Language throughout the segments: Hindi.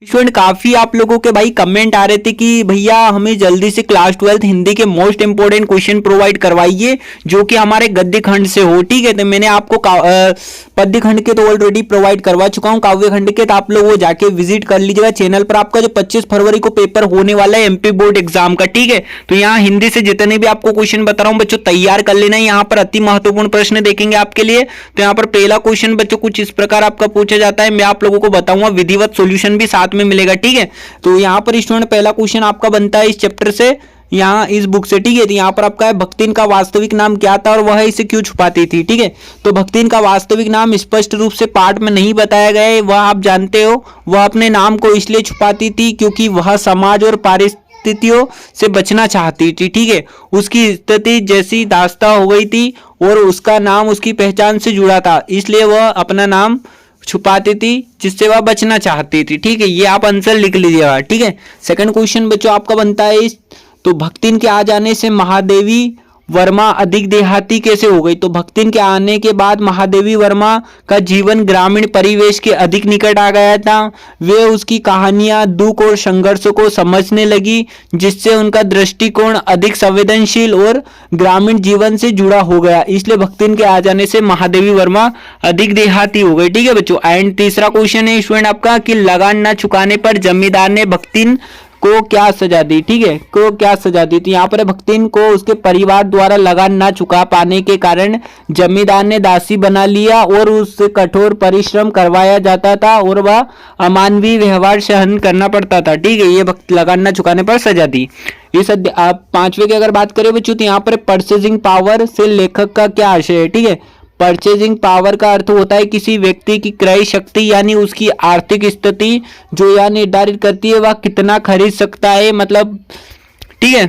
स्टूडेंट काफी आप लोगों के भाई कमेंट आ रहे थे कि भैया हमें जल्दी से क्लास 12th हिंदी के मोस्ट इंपोर्टेंट क्वेश्चन प्रोवाइड करवाइए जो कि हमारे गद्य खंड से हो। ठीक है, तो मैंने आपको पद्य खंड के तो ऑलरेडी प्रोवाइड करवा चुका हूं, काव्य खंड के तो आप लोग वो जाके विजिट कर लीजिएगा चैनल पर। आपका जो 25 फरवरी को पेपर होने वाला है एमपी बोर्ड एग्जाम का, ठीक है, तो यहाँ हिंदी से जितने भी आपको क्वेश्चन बता रहा हूँ बच्चों तैयार कर लेना। यहाँ पर अति महत्वपूर्ण प्रश्न देखेंगे आपके लिए। तो यहाँ पर पहला क्वेश्चन बच्चों कुछ इस प्रकार आपका पूछा जाता है, मैं आप लोगों को बताऊंगा, विधिवत सोल्यूशन भी साथ में मिलेगा। ठीक है, तो यहाँ पर स्टूडेंट पहला क्वेश्चन आपका बनता है इस चैप्टर से, यहाँ इस बुक से। ठीक है, तो यहाँ पर आपका है भक्तिन का वास्तविक नाम क्या था और वह इसे क्यों छुपाती थी। ठीक है, तो भक्तिन का वास्तविक नाम स्पष्ट रूप से पाठ में नहीं बताया गया है, वह आप जानते हो। वह अपने नाम को इसलिए छुपाती थी क्योंकि वह समाज और परिस्थितियों से बचना चाहती थी। ठीक है, उसकी स्थिति जैसी दास्ता हो गई थी और उसका नाम उसकी पहचान से जुड़ा था, इसलिए वह अपना नाम छुपाती थी जिससे वह बचना चाहती थी। ठीक है, ये आप आंसर लिख लीजिएगा। ठीक है, सेकंड क्वेश्चन बच्चों आपका बनता है तो भक्तिन के आ जाने से महादेवी वर्मा अधिक देहाती कैसे हो गई। तो भक्तिन के आने के बाद महादेवी वर्मा का जीवन ग्रामीण परिवेश के अधिक निकट आ गया था। वे उसकी कहानियां, दुख और संघर्षों को समझने लगी, जिससे उनका दृष्टिकोण अधिक संवेदनशील और ग्रामीण जीवन से जुड़ा हो गया। इसलिए भक्तिन के आ जाने से महादेवी वर्मा अधिक देहाती हो गई। ठीक है बच्चों, एंड तीसरा क्वेश्चन है स्टूडेंट आपका कि लगान न चुकाने पर जमींदार ने भक्तिन को क्या सजा दी। ठीक है, को क्या सजा दी। तो यहाँ पर भक्तिन को उसके परिवार द्वारा लगान ना चुका पाने के कारण जमींदार ने दासी बना लिया और उससे कठोर परिश्रम करवाया जाता था और वह अमानवीय व्यवहार सहन करना पड़ता था। ठीक है, ये लगान ना चुकाने पर सजा दी। इस आप पांचवे की अगर बात करें बच्चों तो यहाँ पर परचेजिंग पावर से लेखक का क्या आशय है। ठीक है, परचेजिंग पावर का अर्थ होता है किसी व्यक्ति की क्रय शक्ति यानी उसकी आर्थिक स्थिति जो यह निर्धारित करती है वह कितना खरीद सकता है, मतलब। ठीक है,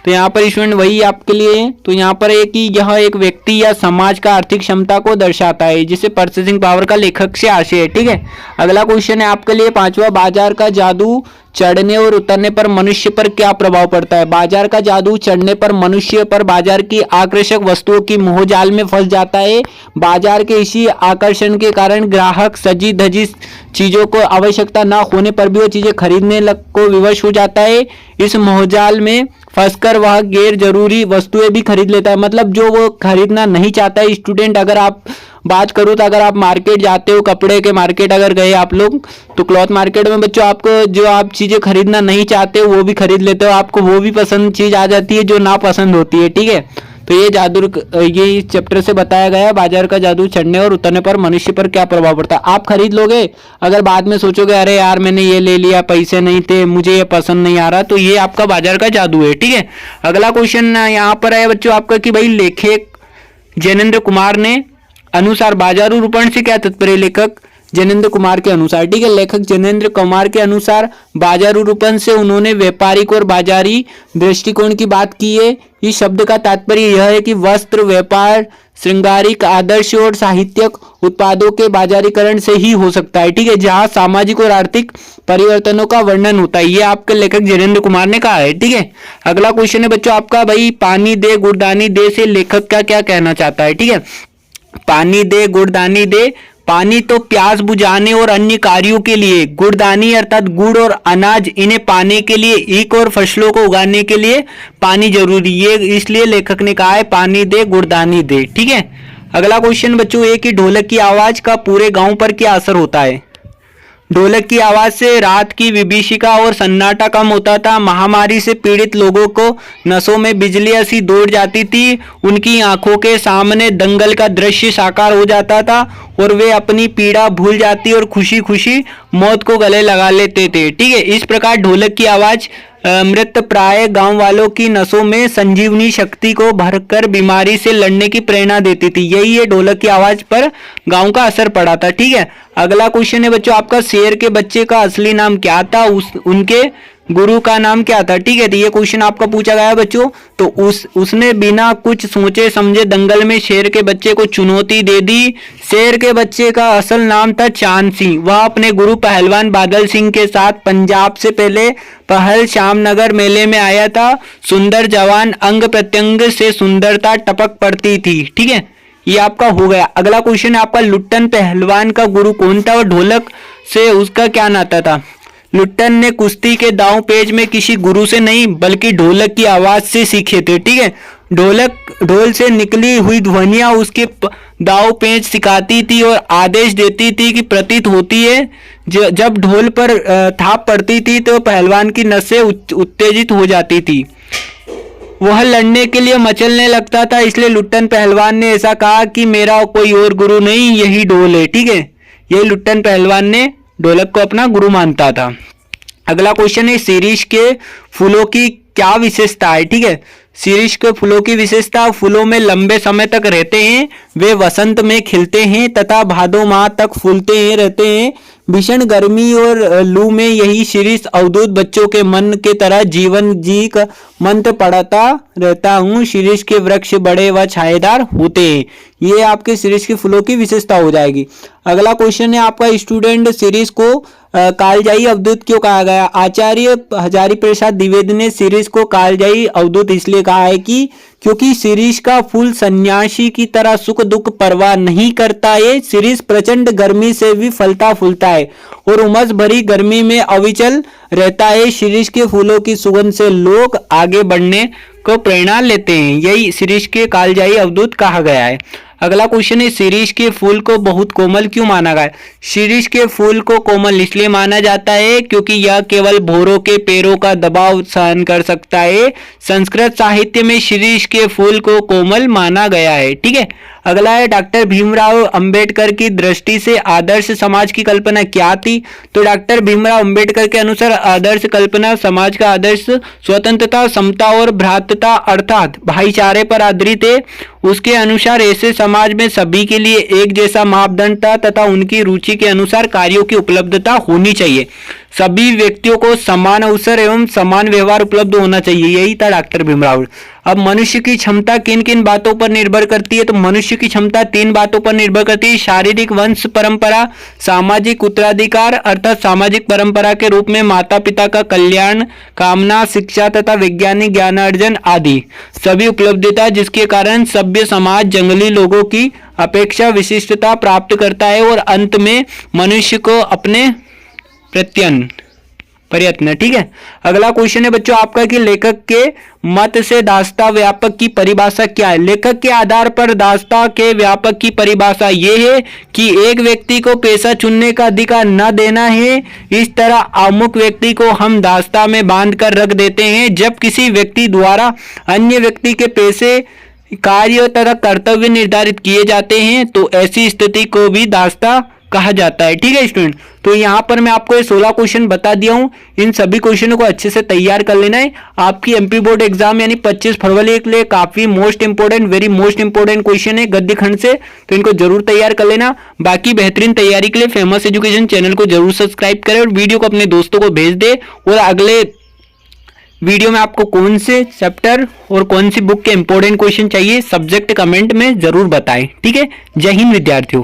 तो यहाँ पर स्टूडेंट वही आपके लिए तो यहाँ पर है कि यह एक व्यक्ति या समाज का आर्थिक क्षमता को दर्शाता है, जिसे परचेजिंग पावर का लेखक से आशय है। ठीक है, अगला क्वेश्चन है आपके लिए पांचवा, बाजार का जादू चढ़ने और उतरने पर मनुष्य पर क्या प्रभाव पड़ता है। बाजार का जादू चढ़ने पर मनुष्य पर बाजार की आकर्षक वस्तुओं की मोहजाल में फंस जाता है। बाजार के इसी आकर्षण के कारण ग्राहक सजी धजी चीजों को आवश्यकता ना होने पर भी वो चीजें खरीदने को विवश हो जाता है। इस मोहजाल में फंसकर वह गैर जरूरी वस्तुएं भी खरीद लेता है, मतलब जो वो खरीदना नहीं चाहता है। स्टूडेंट अगर आप बात करूँ तो अगर आप मार्केट जाते हो, कपड़े के मार्केट अगर गए आप लोग, तो क्लॉथ मार्केट में बच्चों आपको जो आप चीजें खरीदना नहीं चाहते हो वो भी खरीद लेते हो, आपको वो भी पसंद चीज आ जाती है जो ना पसंद होती है। ठीक है, तो ये जादू ये इस चैप्टर से बताया गया है, बाजार का जादू चढ़ने और उतरने पर मनुष्य पर क्या प्रभाव पड़ता है। आप खरीद लोगे, अगर बाद में सोचोगे अरे यार मैंने ये ले लिया, पैसे नहीं थे, मुझे ये पसंद नहीं आ रहा, तो ये आपका बाजार का जादू है। ठीक है, अगला क्वेश्चन यहाँ पर है बच्चों आपका कि भाई लेखक जैनेन्द्र कुमार ने अनुसार बाजारूपण से क्या तात्पर्य। लेखक जैनेन्द्र कुमार के अनुसार, ठीक है, लेखक जैनेन्द्र कुमार के अनुसार बाजारूपण से उन्होंने व्यापारिक और बाजारी दृष्टिकोण की बात की है। इस शब्द का तात्पर्य यह है कि वस्त्र व्यापार श्रृंगारिक आदर्श और साहित्यिक उत्पादों के बाजारीकरण से ही हो सकता है। ठीक है, जहां सामाजिक और आर्थिक परिवर्तनों का वर्णन होता है, ये आपके लेखक जैनेन्द्र कुमार ने कहा है। ठीक है, अगला क्वेश्चन है बच्चों आपका भाई पानी दे गुड़दानी दे से लेखक का क्या कहना चाहता है। ठीक है, पानी दे गुड़दानी दे, पानी तो प्यास बुझाने और अन्य कार्यों के लिए, गुड़दानी अर्थात गुड़ और अनाज इन्हें पाने के लिए, ईख और फसलों को उगाने के लिए पानी जरूरी है, इसलिए लेखक ने कहा है पानी दे गुड़दानी दे। ठीक है, अगला क्वेश्चन बच्चों एक ही ढोलक की आवाज का पूरे गांव पर क्या असर होता है। ढोलक की आवाज से रात की विभीषिका और सन्नाटा कम होता था। महामारी से पीड़ित लोगों को नसों में बिजली ऐसी दौड़ जाती थी, उनकी आंखों के सामने दंगल का दृश्य साकार हो जाता था और वे अपनी पीड़ा भूल जाती और खुशी खुशी मौत को गले लगा लेते थे। ठीक है, इस प्रकार ढोलक की आवाज मृत प्राय गांव वालों की नसों में संजीवनी शक्ति को भरकर बीमारी से लड़ने की प्रेरणा देती थी। यही है ढोलक की आवाज पर गांव का असर पड़ा था। ठीक है, अगला क्वेश्चन है बच्चों आपका शेर के बच्चे का असली नाम क्या था, उनके गुरु का नाम क्या था। ठीक है, तो ये क्वेश्चन आपका पूछा गया बच्चों, तो उसने बिना कुछ सोचे समझे दंगल में शेर के बच्चे को चुनौती दे दी। शेर के बच्चे का असल नाम था चांद सिंह। वह अपने गुरु पहलवान बादल सिंह के साथ पंजाब से पहले पहल श्यामनगर मेले में आया था। सुंदर जवान, अंग प्रत्यंग से सुंदरता टपक पड़ती थी। ठीक है, ये आपका हो गया। अगला क्वेश्चन है आपका लुट्टन पहलवान का गुरु कौन था और ढोलक से उसका क्या नाता था। लुट्टन ने कुश्ती के दांव पेच में किसी गुरु से नहीं बल्कि ढोलक की आवाज से सीखे थे। ठीक है, ढोल से निकली हुई ध्वनियां उसके दांव पेच सिखाती थी और आदेश देती थी कि प्रतीत होती है जब ढोल पर थाप पड़ती थी तो पहलवान की नसें उत्तेजित हो जाती थी, वह लड़ने के लिए मचलने लगता था। इसलिए लुट्टन पहलवान ने ऐसा कहा कि मेरा कोई और गुरु नहीं, यही ढोल है। ठीक है, यही लुट्टन पहलवान ने ढोलक को अपना गुरु मानता था। अगला क्वेश्चन है, शीरीष के फूलों की क्या विशेषता है? ठीक है, शीरीष के फूलों की विशेषता, फूलों में लंबे समय तक रहते हैं, वे वसंत में खिलते हैं तथा भादो माह तक फूलते हैं रहते हैं। भीषण गर्मी और लू में यही शीरीष अवधूत बच्चों के मन के तरह जीवन जी का मंत्र पढ़ता रहता हूँ। शीरीष के वृक्ष बड़े व छायेदार होते हैं। ये आपके शीरीष के फूलों की विशेषता हो जाएगी। अगला क्वेश्चन है आपका, स्टूडेंट शीरीष को कालजाई अवधूत क्यों कहा गया? आचार्य हजारी प्रसाद द्विवेदी ने शीरीष को कालजाई अवधूत इसलिए कहा है कि क्योंकि शीरीष का फूल सन्यासी की तरह सुख दुख परवाह नहीं करता है। शीरीष प्रचंड गर्मी से भी फलता फूलता है और उमस भरी गर्मी में अविचल रहता है। शीरीष के फूलों की सुगंध से लोग आगे बढ़ने को प्रेरणा लेते हैं। यही शीरीष के कालजाई अवधूत कहा गया है। अगला क्वेश्चन है, शीरीष के फूल को बहुत कोमल क्यों माना गया? शीरीष के फूल को कोमल इसलिए माना जाता है क्योंकि यह केवल भौरों के पैरों का दबाव सहन कर सकता है। संस्कृत साहित्य में शीरीष के फूल को कोमल माना गया है। ठीक है, अगला है, डॉक्टर भीमराव अंबेडकर की दृष्टि से आदर्श समाज की कल्पना क्या थी? तो डॉक्टर भीमराव अंबेडकर के अनुसार आदर्श कल्पना समाज का आदर्श स्वतंत्रता, समता और भ्रातृता अर्थात भाईचारे पर आधारित है। उसके अनुसार ऐसे समाज में सभी के लिए एक जैसा मापदंड था तथा उनकी रुचि के अनुसार कार्यों की उपलब्धता होनी चाहिए। सभी व्यक्तियों को समान अवसर एवं समान व्यवहार उपलब्ध होना चाहिए। यही था डॉक्टर भीमराव। अब मनुष्य की क्षमता किन किन बातों पर निर्भर करती है? तो मनुष्य की क्षमता 3 बातों पर निर्भर करती है, शारीरिक वंश परंपरा, सामाजिक उत्तराधिकार अर्थात सामाजिक परंपरा के रूप में माता पिता का कल्याण कामना, शिक्षा तथा वैज्ञानिक ज्ञानार्जन आदि सभी उपलब्धता जिसके कारण सभ्य समाज जंगली लोगों की अपेक्षा विशिष्टता प्राप्त करता है और अंत में मनुष्य को अपने प्रयत्न। ठीक है, अगला क्वेश्चन है बच्चों आपका कि लेखक के मत से दास्ता व्यापक की परिभाषा क्या है? लेखक के आधार पर दास्ता के व्यापक की परिभाषा यह है कि एक व्यक्ति को पेशा चुनने का अधिकार न देना है। इस तरह अमुक व्यक्ति को हम दास्ता में बांध कर रख देते हैं। जब किसी व्यक्ति द्वारा अन्य व्यक्ति के पेशे, कार्य तथा कर्तव्य निर्धारित किए जाते हैं तो ऐसी स्थिति को भी दास्ता कहा जाता है। ठीक है स्टूडेंट, तो यहाँ पर मैं आपको ये 16 क्वेश्चन बता दिया हूँ। इन सभी क्वेश्चनों को अच्छे से तैयार कर लेना है। आपकी एमपी बोर्ड एग्जाम यानी 25 फरवरी के लिए काफी most important, very most important question है गद्य खंड से, तो इनको जरूर तैयार कर लेना। बाकी बेहतरीन तैयारी के लिए फेमस एजुकेशन चैनल को जरूर सब्सक्राइब करें और वीडियो को अपने दोस्तों को भेज दे। और अगले वीडियो में आपको कौन से चैप्टर और कौन सी बुक के इंपॉर्टेंट क्वेश्चन चाहिए सब्जेक्ट कमेंट में जरूर बताएं। ठीक है, जय हिंद विद्यार्थियों।